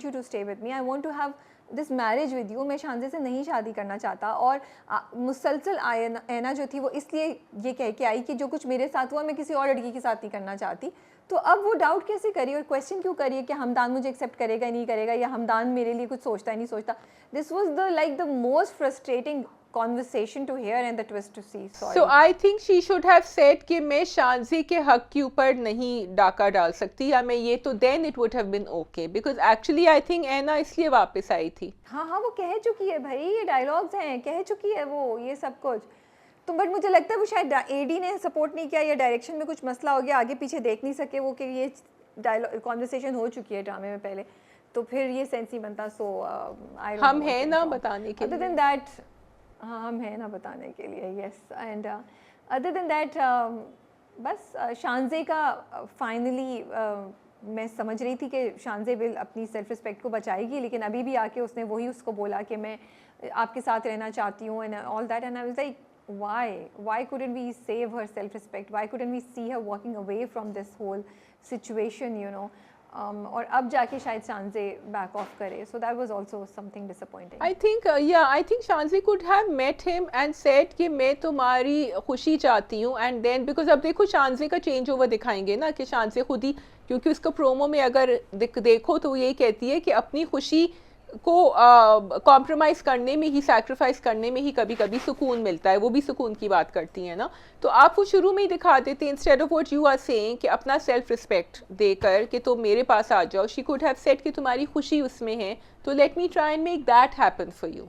you to stay with me, I want to have this marriage with you. मैं शांजे से नहीं शादी करना चाहता। और मुसलसल ऐना जो थी वो इसलिए ये कह के आई कि जो कुछ मेरे साथ हुआ मैं किसी और लड़की के साथ नहीं करना चाहती। तो अब वो डाउट कैसे करी और क्वेश्चन क्यों करिए कि हमदान मुझे एक्सेप्ट करेगा नहीं करेगा, या हमदान मेरे लिए कुछ सोचता है नहीं सोचता। This was the most frustrating conversation to hear and the twist to see. Sorry. So I think she should have said कि मैं शांजी के हक के ऊपर नहीं डाका डाल सकती, या मैं ये, तो then it would have been okay because actually I think ऐना इसलिए वापस आई थी। हाँ वो कह चुकी है भाई, ये डायलॉग्स हैं, कह चुकी है वो ये सब कुछ। तो बट मुझे लगता है वो शायद एडी ने सपोर्ट नहीं किया या डायरेक्शन में कुछ मसला हो गया, आगे पीछे देख नहीं सके वो कि ये डायलॉग कॉन्वर्सेशन हो चुकी है ड्रामे में पहले, तो फिर ये सेंस ही बनता। सो आई हम हैं ना बताने के अदर देन दैट हाँ हम हैं ना बताने के लिए, yes. And other than that बस शानज़े का फाइनली मैं समझ रही थी कि शानज़े विल अपनी सेल्फ रिस्पेक्ट को बचाएगी, लेकिन अभी भी आके उसने वही उसको बोला कि मैं आपके साथ रहना चाहती हूँ and all that. And I was like why couldn't we save her self respect, why couldn't we see her walking away from this whole situation, you know. और अब जाके शायद शानज़े बैक ऑफ करे, so that was also something disappointing. I think I think शानज़े could have met him and said कि मैं तुम्हारी खुशी चाहती हूँ, and then because अब देखो शानज़े का चेंज ओवर दिखाएंगे ना कि शानज़े खुद ही, क्योंकि उसका प्रोमो में अगर देखो तो यही कहती है कि अपनी खुशी को कॉम्प्रोमाइज़ करने में ही, सैक्रिफाइस करने में ही कभी कभी सुकून मिलता है, वो भी सुकून की बात करती हैं ना. तो आप वो शुरू में ही दिखा देते instead of what you are saying कि अपना सेल्फ रिस्पेक्ट देकर कि तुम मेरे पास आ जाओ. शी कुड हैव सेड कि तुम्हारी खुशी उसमें है तो let me try and make that happen for you.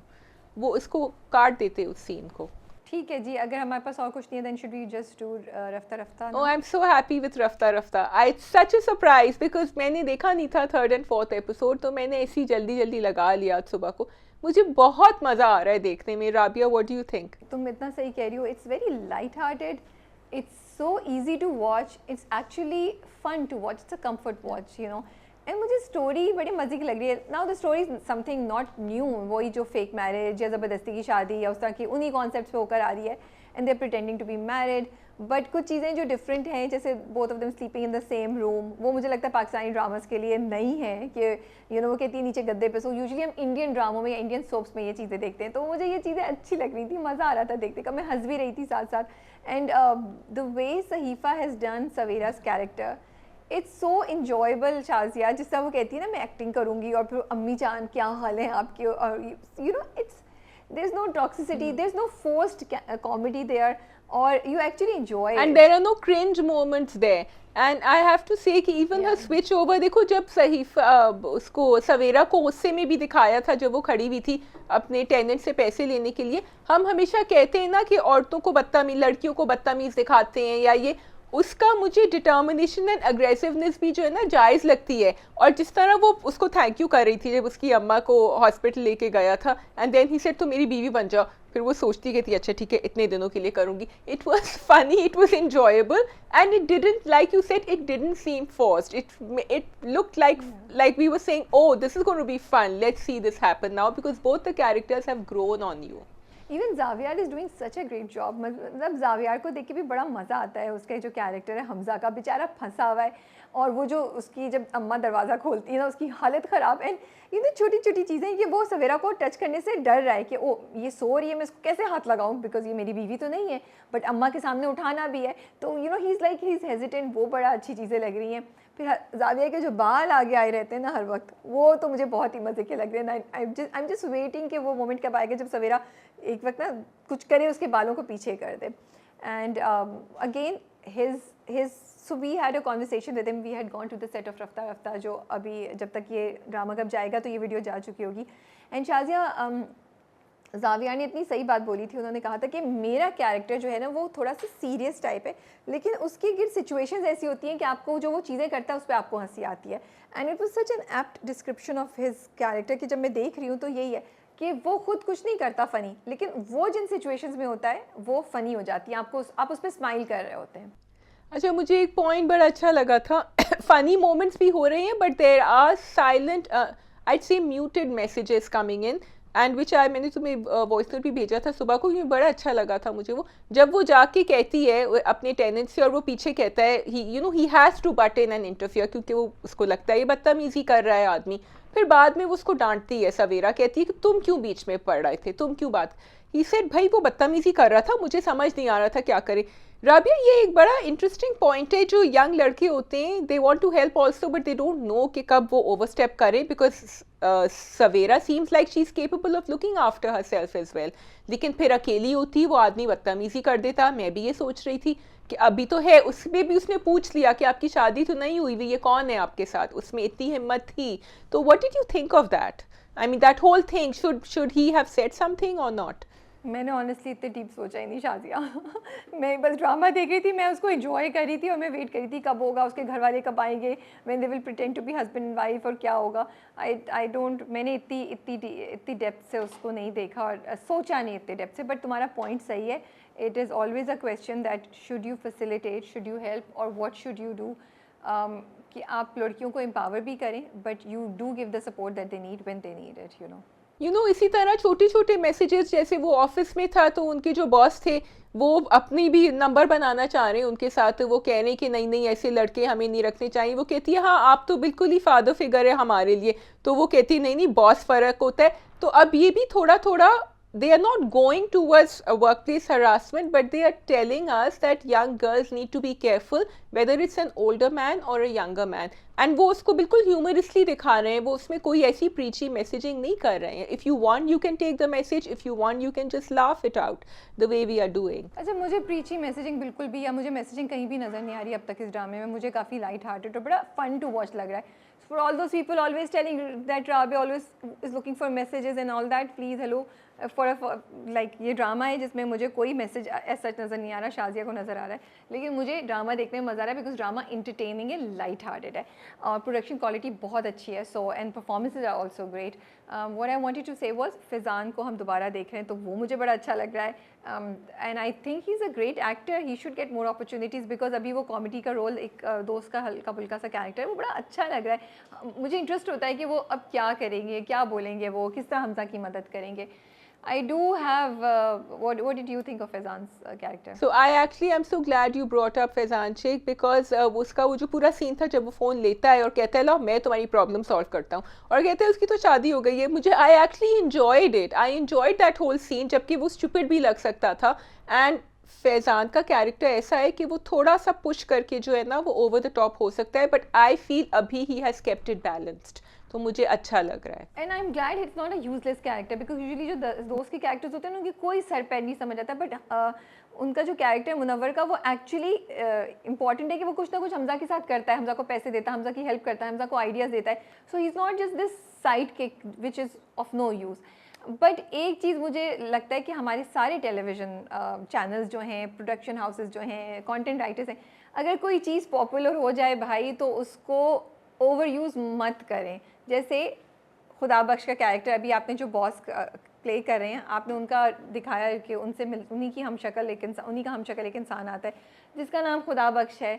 वो इसको काट देते उस सीन को. ठीक है जी, अगर हमारे पास और कुछ नहीं है then should we just do Rafta Rafta? Oh, I'm so happy with Rafta Rafta. It's such a surprise because मैंने देखा नहीं था 3rd and 4th episode, तो मैंने ऐसी जल्दी जल्दी लगा लिया आज सुबह को. मुझे बहुत मज़ा आ रहा है देखने में. Rabia, what do you think? तुम इतना सही कह रही हो. It's very light-hearted. It's so easy to watch. It's actually fun to watch. It's a comfort watch, you know. And मुझे स्टोरी बड़ी मज़े की लग रही है. Now the story is something not new, वही जो फेक मैरिज या ज़बरदस्ती की शादी या उस तरह की उन्हीं कॉन्सेप्ट्स पे होकर आ रही है. And they are pretending to be married, but कुछ चीज़ें जो डिफरेंट हैं, जैसे both of them sleeping in the same room, वो मुझे लगता है पाकिस्तानी ड्रामास के लिए नहीं है कि यू नो वो कहती है नीचे गद्दे पे. सो यूजुअली हम इंडियन ड्रामों में या इंडियन सोप्स में ये चीज़ें देखते हैं, तो मुझे ये चीज़ें अच्छी लग रही थी, मज़ा आ रहा था देखने का. मैं हंस भी रही थी साथ साथ. And the way Sahifa has done Savera's character, it's so enjoyable. Shazia जिस तरह वो कहती है ना मैं एक्टिंग करूँगी और फिर अम्मी जान क्या हाल है आपकी, और you know it's there is no toxicity, there is no forced comedy there, और you actually enjoy and it. there are no cringe moments there. And I have to say कि even her switch over, देखो जब उसको सवेरा को गुस्से में भी दिखाया था जब वो खड़ी हुई थी अपने टेनेंट से पैसे लेने के लिए. हम हमेशा कहते हैं ना कि औरतों को बदतमीज, लड़कियों को बदतमीज दिखाते हैं या ये, उसका मुझे डिटर्मिनेशन एंड अग्रेसिवनेस भी जो है ना जायज़ लगती है. और जिस तरह वो उसको थैंक यू कर रही थी जब उसकी अम्मा को हॉस्पिटल लेके गया था, एंड देन ही सेड तो मेरी बीवी बन जाओ, फिर वो सोचती कि थी अच्छा ठीक है इतने दिनों के लिए करूँगी. It was funny, it was enjoyable, and it didn't, like you said, it didn't seem forced. It looked like we were saying, oh, this is going to be fun, let's see this happen now, because both the characters have grown on you. Even Zaviyar is doing such a great job. मतलब जावियार को देख के भी बड़ा मज़ा आता है. उसका जो कैरेक्टर है हमजा का, बेचारा फंसा हुआ है, और वो जो उसकी जब अम्मा दरवाज़ा खोलती है ना उसकी हालत ख़राब. एंड ये ना छोटी छोटी चीज़ें, ये वो सवेरा को टच करने से डर रहा है कि ओ ये सो रही है, मैं इसको कैसे हाथ लगाऊं, बिकॉज ये मेरी बीवी तो नहीं है, बट अम्मा के सामने उठाना भी है. तो you know he is like he is hesitant. वो बड़ा अच्छी चीज़ें लग रही हैं. फिर जाविया के जो बाल आगे आए रहते हैं ना हर वक्त, वो तो मुझे बहुत ही मज़े के लग रहे हैं. आई एम जस्ट वेटिंग कि वो मोमेंट कब आएगा जब सवेरा एक वक्त ना कुछ करे, उसके बालों को पीछे कर दे. And again his so we had a conversation with him. We had gone to the set of रफ्ता रफ्ता, जो अभी जब तक ये ड्रामा कब जाएगा तो ये वीडियो जा चुकी होगी. एंड शाज़िया जाविया ने इतनी सही बात बोली थी. उन्होंने कहा था कि मेरा कैरेक्टर जो है ना वो थोड़ा सा सीरियस टाइप है, लेकिन उसकी गिर सिचुएशंस ऐसी होती हैं कि आपको जो वो चीज़ें करता है उस पर आपको हंसी आती है. And it was such an apt description of his character कि जब मैं देख रही हूँ तो यही है कि वो खुद कुछ नहीं करता फ़नी, लेकिन वो जिन सिचुएशंस में होता है वो फ़नी हो जाती है. आप उस पर स्माइल कर रहे होते हैं. अच्छा, मुझे एक पॉइंट बड़ा अच्छा लगा था. फनी मोमेंट्स भी हो रहे हैं but there are silent, I'd say muted messages coming in, and which मैंने तुम्हें वॉइस नोट भी भेजा था सुबह को, क्योंकि बड़ा अच्छा लगा था मुझे वो जब वो जाके कहती है अपने टेनेंट से और वो पीछे कहता है he has to butt in and interfere, क्योंकि वो उसको लगता है ये बदतमीजी कर रहा है आदमी. फिर बाद में वो उसको डांटती है, सवेरा कहती है कि तुम क्यों बीच में पड़ रहे थे, तुम क्यों बात. ही सेड भाई वो बदतमीजी कर रहा था, मुझे समझ नहीं आ रहा था क्या करे. राबिया, ये एक बड़ा इंटरेस्टिंग पॉइंट है. जो यंग लड़के होते हैं they want to help also but they don't know कि कब वो ओवरस्टेप करें, because Savera seems like she is capable of looking after herself as well, लेकिन फिर अकेली होती वो आदमी बदतमीजी कर देता. मैं भी ये सोच रही थी कि अभी तो है, उसमें भी उसने पूछ लिया कि आपकी शादी तो नहीं हुई हुई, ये कौन है आपके साथ, उसमें इतनी हिम्मत थी. तो what did you think of that? I mean that whole thing, should he have said something और नॉट? मैंने ऑनेस्टली इतने डीप सोचा ही नहीं शाजिया। मैं बस ड्रामा देख रही थी, मैं उसको एंजॉय कर रही थी और मैं वेट कर रही थी कब होगा, उसके घर वाले कब आएंगे, when they will pretend to be husband and wife, और क्या होगा। आई डोंट, मैंने इतनी डेप्थ से उसको नहीं देखा और सोचा नहीं इतने डेप्थ से। बट तुम्हारा पॉइंट सही है, it is always a question that should you facilitate, should you help, और व्हाट शुड यू डू, कि आप लड़कियों को एम्पावर भी करें but you do give the support that they need when they need it, you know. इसी तरह छोटे छोटे मैसेजेस, जैसे वो ऑफिस में था तो उनके जो बॉस थे वो अपनी भी नंबर बनाना चाह रहे हैं उनके साथ, वो कह रहे हैं कि नहीं नहीं ऐसे लड़के हमें नहीं रखने चाहिए। वो कहती है हाँ आप तो बिल्कुल ही फादर फिगर है हमारे लिए, तो वो कहती है नहीं नहीं बॉस फ़र्क होता है। तो अब ये भी थोड़ा थोड़ा, they are not going towards a workplace harassment, but they are telling us that young girls need to be careful whether it's an older man or a younger man, and वो उसको बिल्कुल humorously दिखा रहे हैं, वो उसमें कोई ऐसी preachy messaging नहीं कर रहे हैं। If you want you can take the message, if you want you can just laugh it out the way we are doing। अच्छा, मुझे प्रीची मैसेजिंग बिल्कुल भी, या मुझे मैसेजिंग कहीं भी नज़र नहीं आ रही अब तक इस ड्रामे में। मुझे काफ़ी लाइट हार्टेड और बड़ा फन टू वॉच लग रहा है। For all those people always telling that Rabia always is looking for messages and all that, please hello, for like ये ड्रामा है जिसमें मुझे कोई मैसेज ऐसा नज़र नहीं आ रहा, शाजिया को नज़र आ रहा है, लेकिन मुझे ड्रामा देखने में मज़ा आ रहा है बिकॉज ड्रामा इंटरटेनिंग है, लाइट हार्टेड है और प्रोडक्शन क्वालिटी बहुत अच्छी है। So and performances are also great. What I wanted to say was, Faizan को हम दोबारा देख रहे हैं तो वो मुझे बड़ा अच्छा लग रहा है and I think he is a great actor, he should get more opportunities because अभी वो कॉमेडी का रोल, एक दोस्त का हल्का फुल्का सा कैरेक्टर है, वो बड़ा अच्छा लग रहा है। मुझे इंटरेस्ट होता है कि वो अब क्या करेंगे, क्या बोलेंगे, वो किस तरह हमजा की मदद करेंगे। I do have what did you think of Faizan's character? So I actually am so glad you brought up Faizan Sheikh because उसका वो जो पूरा सीन था जब वो फ़ोन लेता है और कहता है लो मैं तुम्हारी प्रॉब्लम सॉल्व करता हूँ, और कहते हैं उसकी तो शादी हो गई है। मुझे I actually enjoyed it, I enjoyed that whole scene, जबकि वो stupid भी लग सकता था। एंड फैज़ान का कैरेक्टर ऐसा है कि वो थोड़ा सा पुश करके जो है ना वो ओवर द टॉप हो सकता है, बट आई फील अभी he has kept it balanced, तो मुझे अच्छा लग रहा है। And I am glad it's not a useless character because usually जो दोस्त के कैरेक्टर्स होते हैं उनकी कोई सर पैर नहीं समझ आता, बट उनका जो कैरेक्टर मुनव्वर का वो एक्चुअली इंपॉर्टेंट है कि वो कुछ ना कुछ हमजा के साथ करता है, हमजा को पैसे देता है, हमजा की हेल्प करता है, हमजा को आइडियाज़ देता है। So he is not just this sidekick which is of no use. But एक चीज़ मुझे लगता है कि हमारे सारे टेलीविज़न चैनल्स जो हैं, प्रोडक्शन हाउसेस जो हैं, कंटेंट राइटर्स हैं, अगर कोई चीज़ पॉपुलर हो जाए भाई तो उसको ओवर यूज़ मत करें। जैसे खुदा बख्श का कैरेक्टर, अभी आपने जो बॉस प्ले कर रहे हैं, आपने उनका दिखाया कि उनसे उन्हीं की हमशक्ल एक इंसान, उन्हीं का हमशक्ल एक इंसान आता है जिसका नाम खुदा बख्श है,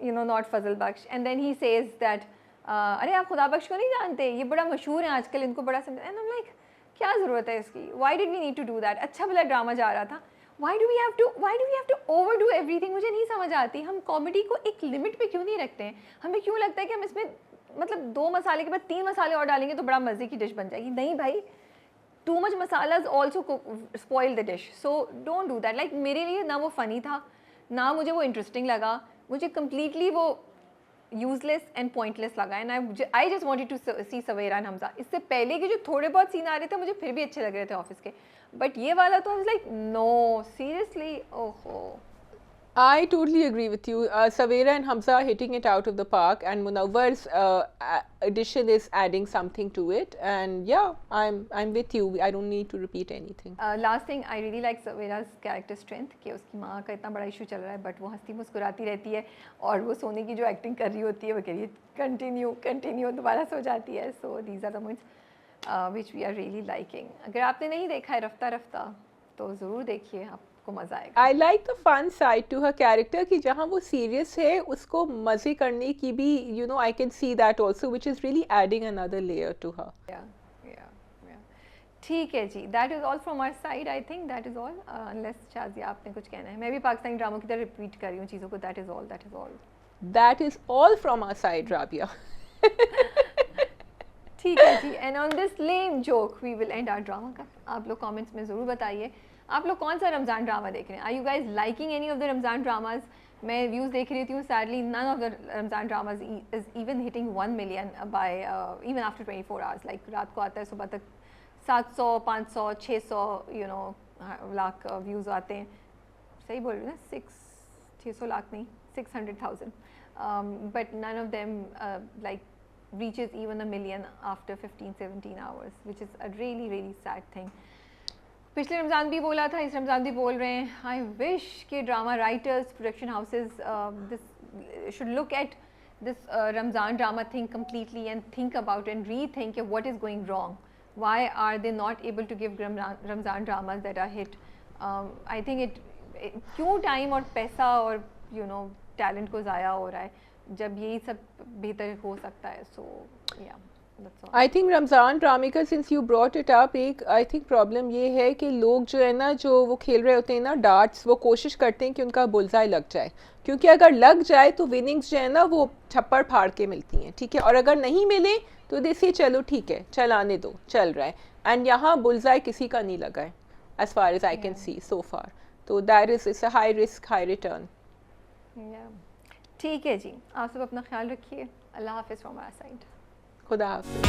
you know, not Fazal Bakhsh. And then he says that अरे आप खुदा बख्श को नहीं जानते, ये बड़ा मशहूर है आजकल, इनको बड़ा समझ। एंड आई एम लाइक क्या ज़रूरत है इसकी, why did we need to do that. अच्छा भला ड्रामा जा रहा था, why do we have to overdo everything. मुझे नहीं समझ आती, हम कॉमेडी को एक लिमिट पे क्यों नहीं रखते हैं। हमें क्यों लगता है कि हम इसमें मतलब 2 मसाले के बाद 3 मसाले और डालेंगे तो बड़ा मज़े की डिश बन जाएगी। नहीं भाई, too much masalas also spoil the dish, so don't do that. Like मेरे लिए ना वो फ़नी था, ना मुझे वो इंटरेस्टिंग लगा, मुझे कम्प्लीटली वो यूजलेस एंड पॉइंटलेस लगा। And I just wanted to see Savera and Hamza. इससे पहले के जो थोड़े बहुत सीन आ रहे थे मुझे फिर भी अच्छे लग रहे थे ऑफिस के, बट ये वाला तो I was like no seriously, ओहो। I totally agree with you. Saveera and Hamza are hitting it out of the park, and Munawwar's addition is adding something to it. And yeah, I'm with you. I don't need to repeat anything. Last thing, I really like Saveera's character strength कि उसकी माँ का इतना बड़ा issue चल रहा है but वो हंसती मुस्कुराती रहती है, और वो सोने की जो एक्टिंग कर रही होती है वो कह रही है कंटिन्यू, दोबारा सो जाती है। So these are the moments which we are really liking. अगर आपने नहीं देखा है रफ्ता रफ्ता तो ज़रूर देखिए, आप को मजा आएगा। I like the fun side to her character कि जहाँ वो serious है उसको मजे करने की भी, you know, I can see that also, which is really adding another layer to her. Yeah. ठीक है जी, that is all from our side. I think that is all. Unless Shazia आपने कुछ कहना है। मैं भी पाकिस्तानी ड्रामों की तरह रिपीट कर रही हूँ चीज़ों को। That is all. That is all from our side, Rabia. ठीक है जी, and on this lame joke we will end our drama का। आप लोग comments में ज़रूर बताइए आप लोग कौन सा रमज़ान ड्रामा देख रहे हैं। Are you guys liking any of the Ramzan dramas. मैं व्यूज़ देख रही थी, sadly none of the Ramzan dramas is even hitting 1 million by even after 24 hours. Like रात को आता है, सुबह तक 700, 500, 600 यू नो लाख व्यूज़ आते हैं। सही बोल रही हूँ ना, 600 लाख नहीं, 600,000, but none of them like reaches even 1 million after 15-17 hours, which is a really sad thing. पिछले रमज़ान भी बोला था, इस रमज़ान भी बोल रहे हैं. आई विश कि drama writers, production houses this should look at this Ramzan drama thing completely and think about and rethink what is going wrong. Why are they not able to give Ramzan dramas that are hit? I think it क्यों time और पैसा और talent को ज़ाया हो रहा है जब यही सब बेहतर हो सकता है. सो या आई थिंक रमज़ान ड्रामे का since you brought it up, एक आई थिंक प्रॉब्लम ये है कि लोग जो है ना, जो वो खेल रहे होते हैं ना डार्ट्स, वो कोशिश करते हैं कि उनका बुलजाई लग जाए, क्योंकि अगर लग जाए तो विनिंग्स जो है ना वो छप्पड़ फाड़ के मिलती हैं, ठीक है. और अगर नहीं मिले तो देसी चलो ठीक है, चल आने दो, चल रहा है. एंड यहाँ बुलजाई किसी का नहीं लगा है as far as I can see so far. तो that is it's a high risk high return. ठीक है जी, आप सब अपना ख्याल रखिए. अल्लाह हाफिज़ फ्रॉम आवर साइड. खुदा हाफिज़.